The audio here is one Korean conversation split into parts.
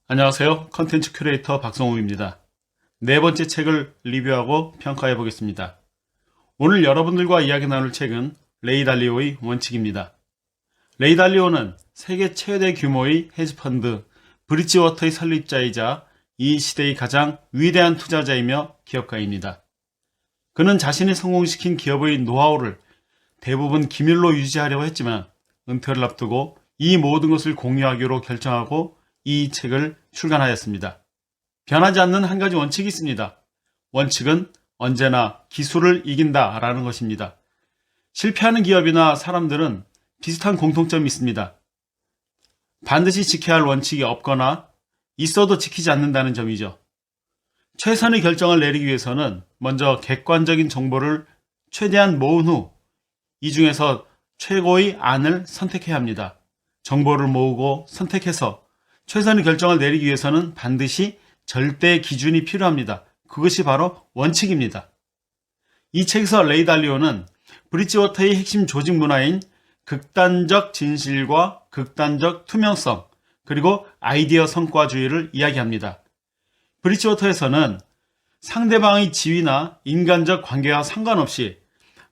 안녕하세요. 컨텐츠 큐레이터 박성우입니다. 네 번째 책을 리뷰하고 평가해 보겠습니다. 오늘 여러분들과 이야기 나눌 책은 레이 달리오의 원칙입니다. 레이 달리오는 세계 최대 규모의 헤지펀드 브리지워터의 설립자이자 이 시대의 가장 위대한 투자자이며 기업가입니다. 그는 자신이 성공시킨 기업의 노하우를 대부분 기밀로 유지하려고 했지만 은퇴를 앞두고 이 모든 것을 공유하기로 결정하고 이 책을 출간하였습니다. 변하지 않는 한 가지 원칙이 있습니다. 원칙은 언제나 기술을 이긴다 라는 것입니다. 실패하는 기업이나 사람들은 비슷한 공통점이 있습니다. 반드시 지켜야 할 원칙이 없거나 있어도 지키지 않는다는 점이죠. 최선의 결정을 내리기 위해서는 먼저 객관적인 정보를 최대한 모은 후 이 중에서 최고의 안을 선택해야 합니다. 정보를 모으고 선택해서 최선의 결정을 내리기 위해서는 반드시 절대 기준이 필요합니다. 그것이 바로 원칙입니다. 이 책에서 레이 달리오는 브리지워터의 핵심 조직 문화인 극단적 진실과 극단적 투명성, 그리고 아이디어 성과주의를 이야기합니다. 브리지워터에서는 상대방의 지위나 인간적 관계와 상관없이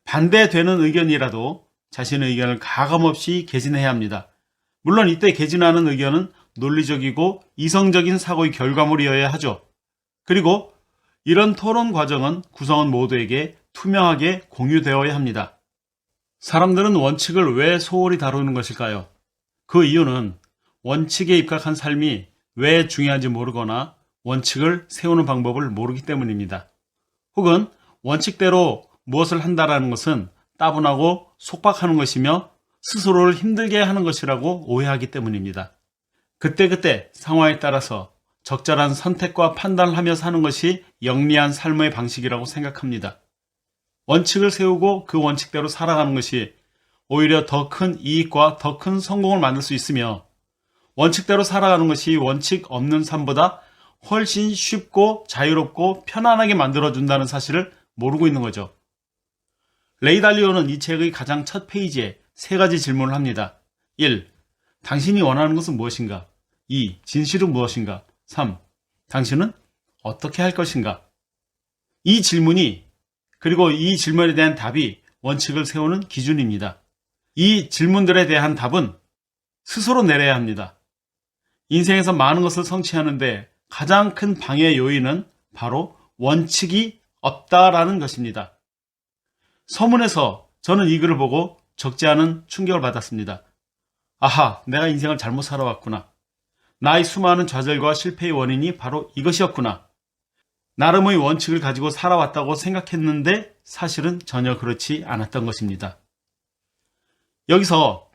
반대되는 의견이라도 자신의 의견을 가감없이 개진해야 합니다. 물론 이때 개진하는 의견은 논리적이고 이성적인 사고의 결과물이어야 하죠. 그리고 이런 토론 과정은 구성원 모두에게 투명하게 공유되어야 합니다. 사람들은 원칙을 왜 소홀히 다루는 것일까요? 그 이유는 원칙에 입각한 삶이 왜 중요한지 모르거나 원칙을 세우는 방법을 모르기 때문입니다. 혹은 원칙대로 무엇을 한다라는 것은 따분하고 속박하는 것이며 스스로를 힘들게 하는 것이라고 오해하기 때문입니다. 그때그때 상황에 따라서 적절한 선택과 판단을 하며 사는 것이 영리한 삶의 방식이라고 생각합니다. 원칙을 세우고 그 원칙대로 살아가는 것이 오히려 더 큰 이익과 더 큰 성공을 만들 수 있으며, 원칙대로 살아가는 것이 원칙 없는 삶보다 훨씬 쉽고 자유롭고 편안하게 만들어준다는 사실을 모르고 있는 거죠. 레이 달리오는 이 책의 가장 첫 페이지에 세 가지 질문을 합니다. 1. 당신이 원하는 것은 무엇인가? 2. 진실은 무엇인가? 3. 당신은 어떻게 할 것인가? 이 질문이, 그리고 이 질문에 대한 답이 원칙을 세우는 기준입니다. 이 질문들에 대한 답은 스스로 내려야 합니다. 인생에서 많은 것을 성취하는데 가장 큰 방해 요인은 바로 원칙이 없다라는 것입니다. 서문에서 저는 이 글을 보고 적지 않은 충격을 받았습니다. 아하, 내가 인생을 잘못 살아왔구나. 나의 수많은 좌절과 실패의 원인이 바로 이것이었구나. 나름의 원칙을 가지고 살아왔다고 생각했는데 사실은 전혀 그렇지 않았던 것입니다. 여기서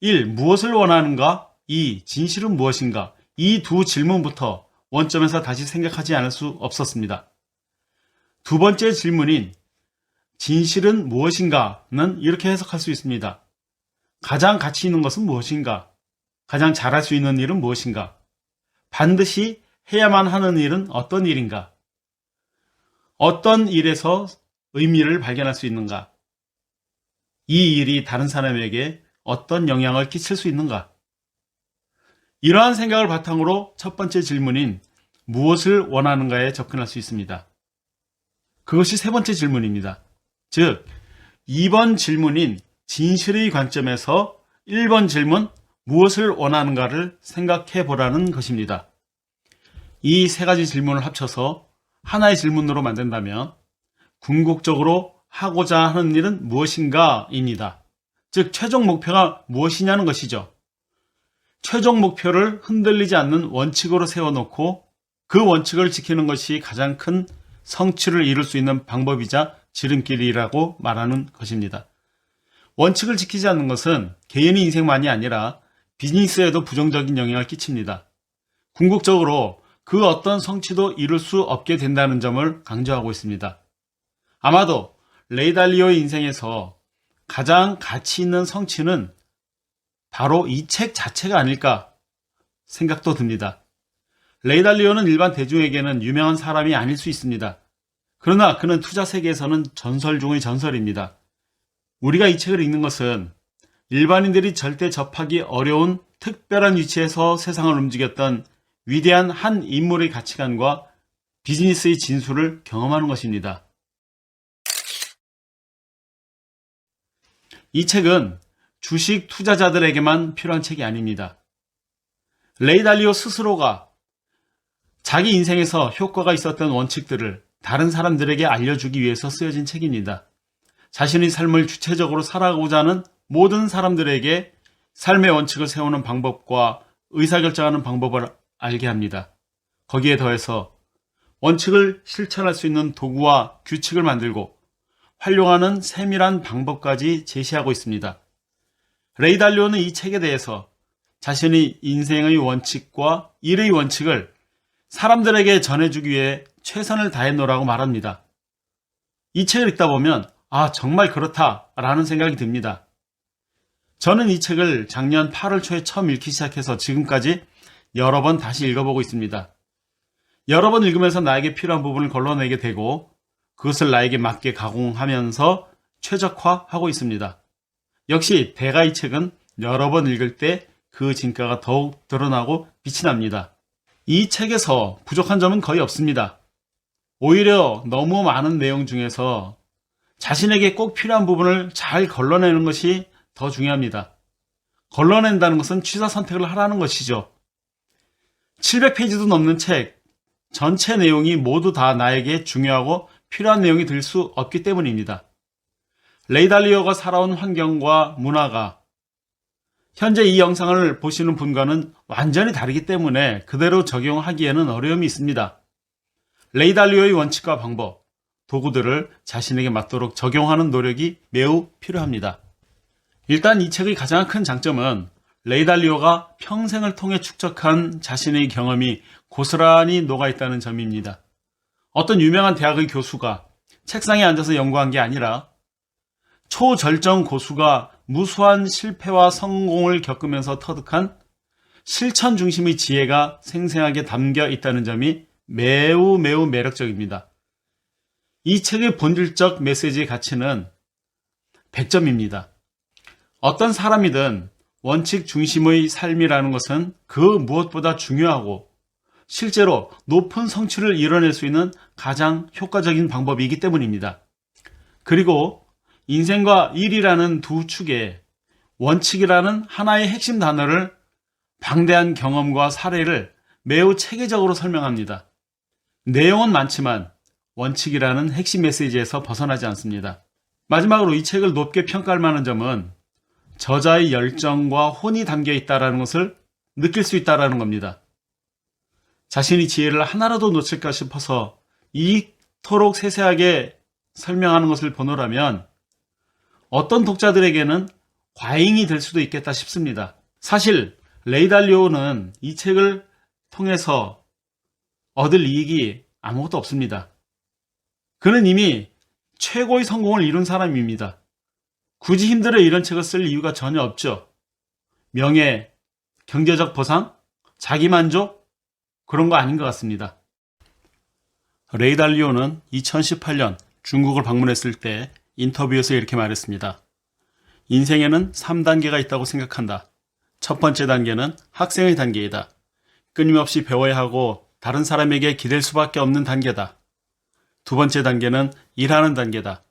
1. 무엇을 원하는가? 2. 진실은 무엇인가? 이 두 질문부터 원점에서 다시 생각하지 않을 수 없었습니다. 두 번째 질문인 진실은 무엇인가는 이렇게 해석할 수 있습니다. 가장 가치 있는 것은 무엇인가? 가장 잘할 수 있는 일은 무엇인가? 반드시 해야만 하는 일은 어떤 일인가? 어떤 일에서 의미를 발견할 수 있는가? 이 일이 다른 사람에게 어떤 영향을 끼칠 수 있는가? 이러한 생각을 바탕으로 첫 번째 질문인 무엇을 원하는가에 접근할 수 있습니다. 그것이 세 번째 질문입니다. 즉, 2번 질문인 진실의 관점에서 1번 질문 무엇을 원하는가를 생각해 보라는 것입니다. 이 세 가지 질문을 합쳐서 하나의 질문으로 만든다면 궁극적으로 하고자 하는 일은 무엇인가입니다. 즉, 최종 목표가 무엇이냐는 것이죠. 최종 목표를 흔들리지 않는 원칙으로 세워놓고 그 원칙을 지키는 것이 가장 큰 성취를 이룰 수 있는 방법이자 지름길이라고 말하는 것입니다. 원칙을 지키지 않는 것은 개인의 인생만이 아니라 비즈니스에도 부정적인 영향을 끼칩니다. 궁극적으로 그 어떤 성취도 이룰 수 없게 된다는 점을 강조하고 있습니다. 아마도 레이 달리오의 인생에서 가장 가치 있는 성취는 바로 이 책 자체가 아닐까 생각도 듭니다. 레이 달리오는 일반 대중에게는 유명한 사람이 아닐 수 있습니다. 그러나 그는 투자 세계에서는 전설 중의 전설입니다. 우리가 이 책을 읽는 것은 일반인들이 절대 접하기 어려운 특별한 위치에서 세상을 움직였던 위대한 한 인물의 가치관과 비즈니스의 진수를 경험하는 것입니다. 이 책은 주식 투자자들에게만 필요한 책이 아닙니다. 레이 달리오 스스로가 자기 인생에서 효과가 있었던 원칙들을 다른 사람들에게 알려주기 위해서 쓰여진 책입니다. 자신의 삶을 주체적으로 살아가고자 하는 모든 사람들에게 삶의 원칙을 세우는 방법과 의사결정하는 방법을 알게 합니다. 거기에 더해서 원칙을 실천할 수 있는 도구와 규칙을 만들고 활용하는 세밀한 방법까지 제시하고 있습니다. 레이 달리오는 이 책에 대해서 자신의 인생의 원칙과 일의 원칙을 사람들에게 전해주기 위해 최선을 다했노라고 말합니다. 이 책을 읽다 보면 정말 그렇다라는 생각이 듭니다. 저는 이 책을 작년 8월 초에 처음 읽기 시작해서 지금까지 여러 번 다시 읽어보고 있습니다. 여러 번 읽으면서 나에게 필요한 부분을 걸러내게 되고 그것을 나에게 맞게 가공하면서 최적화하고 있습니다. 역시 대가 이 책은 여러 번 읽을 때 그 진가가 더욱 드러나고 빛이 납니다. 이 책에서 부족한 점은 거의 없습니다. 오히려 너무 많은 내용 중에서 자신에게 꼭 필요한 부분을 잘 걸러내는 것이 더 중요합니다. 걸러낸다는 것은 취사 선택을 하라는 것이죠. 700페이지도 넘는 책 전체 내용이 모두 다 나에게 중요하고 필요한 내용이 될 수 없기 때문입니다. 레이 달리오가 살아온 환경과 문화가 현재 이 영상을 보시는 분과는 완전히 다르기 때문에 그대로 적용하기에는 어려움이 있습니다. 레이 달리오의 원칙과 방법, 도구들을 자신에게 맞도록 적용하는 노력이 매우 필요합니다. 일단 이 책의 가장 큰 장점은 레이 달리오가 평생을 통해 축적한 자신의 경험이 고스란히 녹아있다는 점입니다. 어떤 유명한 대학의 교수가 책상에 앉아서 연구한 게 아니라 초절정 고수가 무수한 실패와 성공을 겪으면서 터득한 실천 중심의 지혜가 생생하게 담겨 있다는 점이 매우 매력적입니다. 이 책의 본질적 메시지의 가치는 100점입니다. 어떤 사람이든 원칙 중심의 삶이라는 것은 그 무엇보다 중요하고 실제로 높은 성취를 이뤄낼 수 있는 가장 효과적인 방법이기 때문입니다. 그리고 인생과 일이라는 두 축에 원칙이라는 하나의 핵심 단어를 방대한 경험과 사례를 매우 체계적으로 설명합니다. 내용은 많지만 원칙이라는 핵심 메시지에서 벗어나지 않습니다. 마지막으로 이 책을 높게 평가할 만한 점은 저자의 열정과 혼이 담겨 있다는 것을 느낄 수 있다는 겁니다. 자신의 지혜를 하나라도 놓칠까 싶어서 이토록 세세하게 설명하는 것을 보노라면 어떤 독자들에게는 과잉이 될 수도 있겠다 싶습니다. 사실 레이 달리오는 이 책을 통해서 얻을 이익이 아무것도 없습니다. 그는 이미 최고의 성공을 이룬 사람입니다. 굳이 힘들어 이런 책을 쓸 이유가 전혀 없죠. 명예, 경제적 보상, 자기만족 그런 거 아닌 것 같습니다. 레이 달리오는 2018년 중국을 방문했을 때 인터뷰에서 이렇게 말했습니다. 인생에는 3단계가 있다고 생각한다. 첫 번째 단계는 학생의 단계이다. 끊임없이 배워야 하고 다른 사람에게 기댈 수밖에 없는 단계다. 두 번째 단계는 일하는 단계다.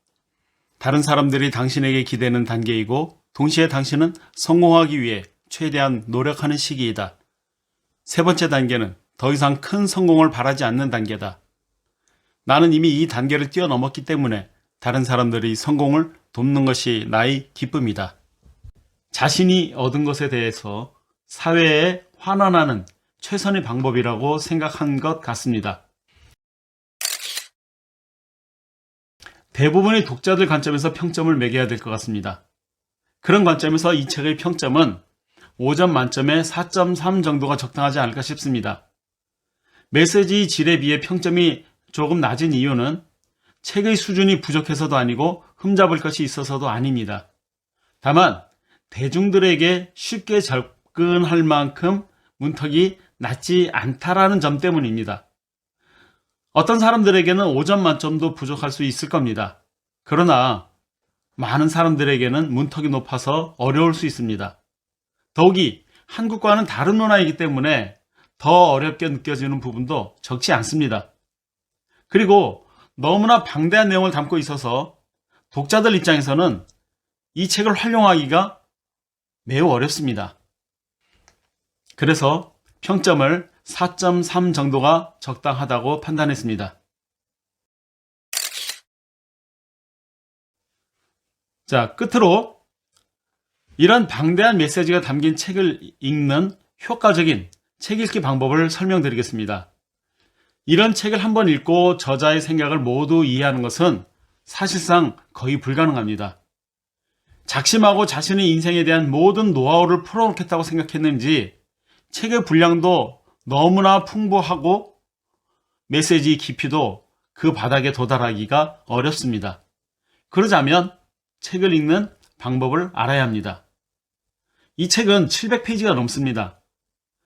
다른 사람들이 당신에게 기대는 단계이고 동시에 당신은 성공하기 위해 최대한 노력하는 시기이다. 세 번째 단계는 더 이상 큰 성공을 바라지 않는 단계다. 나는 이미 이 단계를 뛰어넘었기 때문에 다른 사람들이 성공을 돕는 것이 나의 기쁨이다. 자신이 얻은 것에 대해서 사회에 환원하는 최선의 방법이라고 생각한 것 같습니다. 대부분의 독자들 관점에서 평점을 매겨야 될 것 같습니다. 그런 관점에서 이 책의 평점은 5점 만점에 4.3 정도가 적당하지 않을까 싶습니다. 메시지 질에 비해 평점이 조금 낮은 이유는 책의 수준이 부족해서도 아니고 흠잡을 것이 있어서도 아닙니다. 다만 대중들에게 쉽게 접근할 만큼 문턱이 낮지 않다라는 점 때문입니다. 어떤 사람들에게는 5점 만점도 부족할 수 있을 겁니다. 그러나 많은 사람들에게는 문턱이 높아서 어려울 수 있습니다. 더욱이 한국과는 다른 문화이기 때문에 더 어렵게 느껴지는 부분도 적지 않습니다. 그리고 너무나 방대한 내용을 담고 있어서 독자들 입장에서는 이 책을 활용하기가 매우 어렵습니다. 그래서 평점을 4.3 정도가 적당하다고 판단했습니다. 자, 끝으로 이런 방대한 메시지가 담긴 책을 읽는 효과적인 책 읽기 방법을 설명드리겠습니다. 이런 책을 한번 읽고 저자의 생각을 모두 이해하는 것은 사실상 거의 불가능합니다. 작심하고 자신의 인생에 대한 모든 노하우를 풀어놓겠다고 생각했는지 책의 분량도 너무나 풍부하고 메시지 깊이도 그 바닥에 도달하기가 어렵습니다. 그러자면 책을 읽는 방법을 알아야 합니다. 이 책은 700페이지가 넘습니다.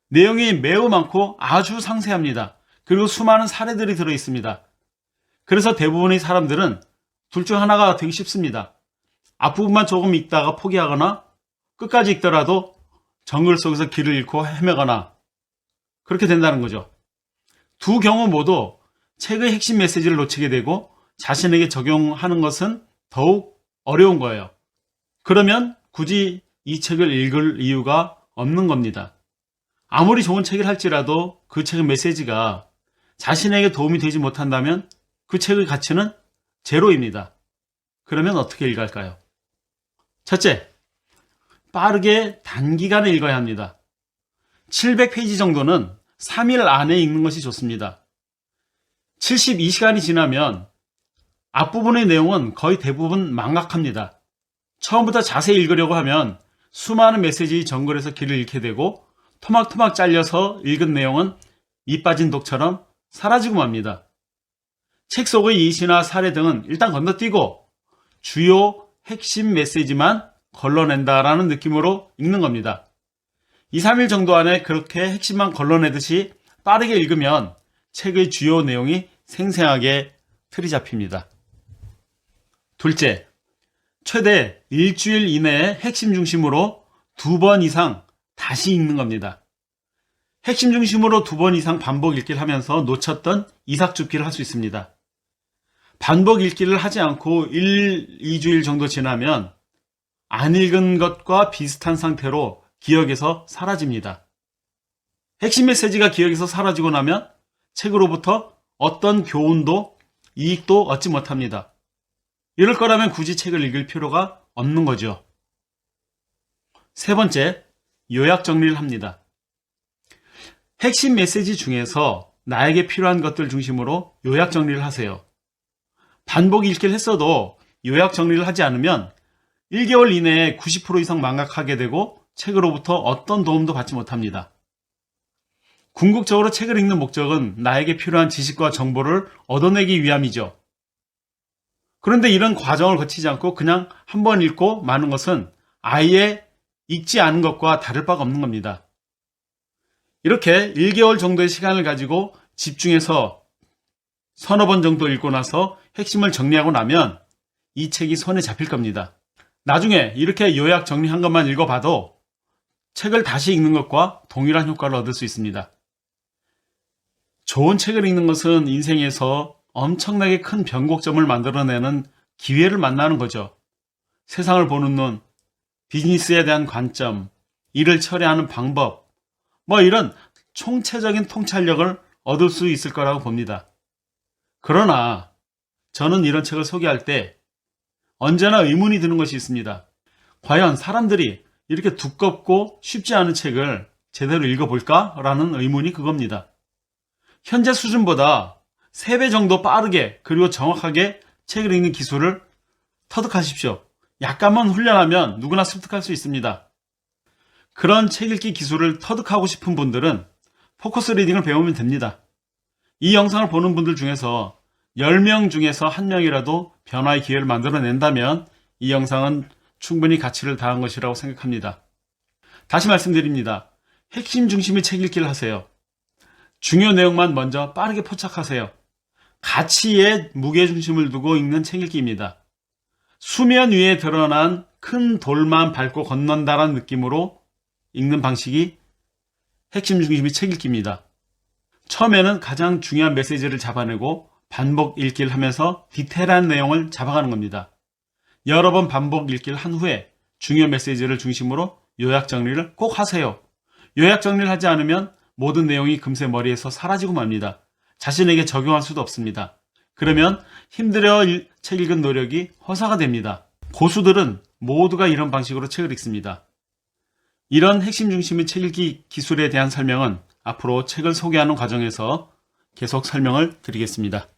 내용이 매우 많고 아주 상세합니다. 그리고 수많은 사례들이 들어있습니다. 그래서 대부분의 사람들은 둘 중 하나가 되기 쉽습니다. 앞부분만 조금 읽다가 포기하거나 끝까지 읽더라도 정글 속에서 길을 잃고 헤매거나 그렇게 된다는 거죠. 두 경우 모두 책의 핵심 메시지를 놓치게 되고 자신에게 적용하는 것은 더욱 어려운 거예요. 그러면 굳이 이 책을 읽을 이유가 없는 겁니다. 아무리 좋은 책을 할지라도 그 책의 메시지가 자신에게 도움이 되지 못한다면 그 책의 가치는 제로입니다. 그러면 어떻게 읽어야 할까요? 첫째, 빠르게 단기간에 읽어야 합니다. 700페이지 정도는 3일 안에 읽는 것이 좋습니다. 72시간이 지나면 앞부분의 내용은 거의 대부분 망각합니다. 처음부터 자세히 읽으려고 하면 수많은 메시지 정글에서 길을 잃게 되고 토막토막 잘려서 읽은 내용은 이 빠진 독처럼 사라지고 맙니다. 책 속의 예시나 사례 등은 일단 건너뛰고 주요 핵심 메시지만 걸러낸다라는 느낌으로 읽는 겁니다. 2, 3일 정도 안에 그렇게 핵심만 걸러내듯이 빠르게 읽으면 책의 주요 내용이 생생하게 틀이 잡힙니다. 둘째, 최대 일주일 이내에 핵심 중심으로 2번 이상 다시 읽는 겁니다. 핵심 중심으로 2번 이상 반복 읽기를 하면서 놓쳤던 이삭줍기를 할 수 있습니다. 반복 읽기를 하지 않고 1, 2주일 정도 지나면 안 읽은 것과 비슷한 상태로 기억에서 사라집니다. 핵심 메시지가 기억에서 사라지고 나면 책으로부터 어떤 교훈도 이익도 얻지 못합니다. 이럴 거라면 굳이 책을 읽을 필요가 없는 거죠. 세 번째, 요약 정리를 합니다. 핵심 메시지 중에서 나에게 필요한 것들 중심으로 요약 정리를 하세요. 반복 읽기를 했어도 요약 정리를 하지 않으면 1개월 이내에 90% 이상 망각하게 되고 책으로부터 어떤 도움도 받지 못합니다. 궁극적으로 책을 읽는 목적은 나에게 필요한 지식과 정보를 얻어내기 위함이죠. 그런데 이런 과정을 거치지 않고 그냥 한번 읽고 마는 것은 아예 읽지 않은 것과 다를 바가 없는 겁니다. 이렇게 1개월 정도의 시간을 가지고 집중해서 서너 번 정도 읽고 나서 핵심을 정리하고 나면 이 책이 손에 잡힐 겁니다. 나중에 이렇게 요약 정리한 것만 읽어봐도 책을 다시 읽는 것과 동일한 효과를 얻을 수 있습니다. 좋은 책을 읽는 것은 인생에서 엄청나게 큰 변곡점을 만들어내는 기회를 만나는 거죠. 세상을 보는 눈, 비즈니스에 대한 관점, 일을 처리하는 방법, 이런 총체적인 통찰력을 얻을 수 있을 거라고 봅니다. 그러나 저는 이런 책을 소개할 때 언제나 의문이 드는 것이 있습니다. 과연 사람들이 이렇게 두껍고 쉽지 않은 책을 제대로 읽어볼까? 라는 의문이 그겁니다. 현재 수준보다 3배 정도 빠르게 그리고 정확하게 책을 읽는 기술을 터득하십시오. 약간만 훈련하면 누구나 습득할 수 있습니다. 그런 책 읽기 기술을 터득하고 싶은 분들은 포커스 리딩을 배우면 됩니다. 이 영상을 보는 분들 중에서 10명 중에서 1명이라도 변화의 기회를 만들어낸다면 이 영상은 충분히 가치를 다한 것이라고 생각합니다. 다시 말씀드립니다. 핵심 중심의 책 읽기를 하세요. 중요 내용만 먼저 빠르게 포착하세요. 가치에 무게중심을 두고 읽는 책 읽기입니다. 수면 위에 드러난 큰 돌만 밟고 건넌다라는 느낌으로 읽는 방식이 핵심 중심의 책 읽기입니다. 처음에는 가장 중요한 메시지를 잡아내고 반복 읽기를 하면서 디테일한 내용을 잡아가는 겁니다. 여러 번 반복 읽기를 한 후에 중요 메시지를 중심으로 요약 정리를 꼭 하세요. 요약 정리를 하지 않으면 모든 내용이 금세 머리에서 사라지고 맙니다. 자신에게 적용할 수도 없습니다. 그러면 힘들어 책 읽은 노력이 허사가 됩니다. 고수들은 모두가 이런 방식으로 책을 읽습니다. 이런 핵심 중심의 책 읽기 기술에 대한 설명은 앞으로 책을 소개하는 과정에서 계속 설명을 드리겠습니다.